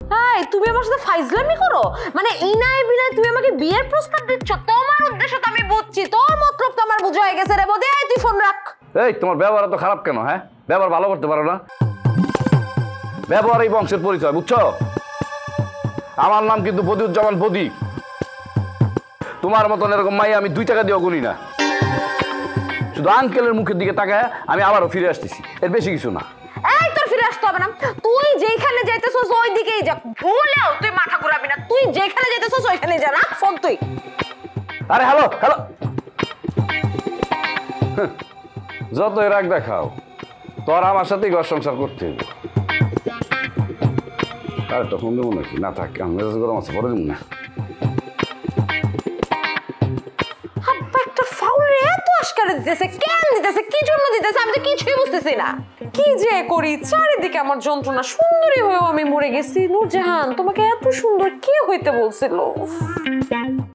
High, তুমি আমার সাথে ফাইজলামি করো? মানে ইনাই বিনাই তুমি আমাকে বিয়ের প্রস্তাব দিচ্ছ? তোমার উদ্দেশ্য তো আমি বুঝছি, তোর মতলব তো আমার বুঝা হয়ে গেছে রে বৌদি। এই তুই ফোন রাখ। এই তোমার ব্যবহার তো খারাপ কেন? হ্যাঁ, ব্যবহার ভালো করতে পারো না? ব্যবহার এই বংশের পরিচয়, বুঝছো? আমার নাম কিন্তু বদিউজ্জামান বদি। তোমার মতন এরকম মাই আমি 2 টাকা দিয়েও গুনি না। শুধু আঙ্কেলের মুখের দিকে তাকায় আমি আবারও ফিরে আসতেছি, এর বেশি কিছু না। এই তোর ফিরে আসতে হবে না, তুই যেখানে যাইতেছস ওই দিকেই যা, ভুলেও তুই মাথা ঘুরাবি না। তুই যেখানে যাইতেছস ওইখানেই যা। রাখ ফোন তুই। আরে হ্যালো হ্যালো, যতই রাগ দেখাও, তোর আমার সাথেই ঘর সংসার করতে হবে। আরে তখন দেবো নাকি? না থাক, আমি মেজাজ গরম আছে, পরে দেবো না। আব্বা একটা ফাউলে এত আশকারা দিতেছে, কেন দিতেছে, কি জন্য দিতেছে, আমি তো কিছুই বুঝতেছি না। কি যে করি, চারিদিকে আমার যন্ত্রণা। সুন্দরী হয়েও আমি মরে গেছি। নূরজাহান, তোমাকে এত সুন্দর কে হইতে বলছিল?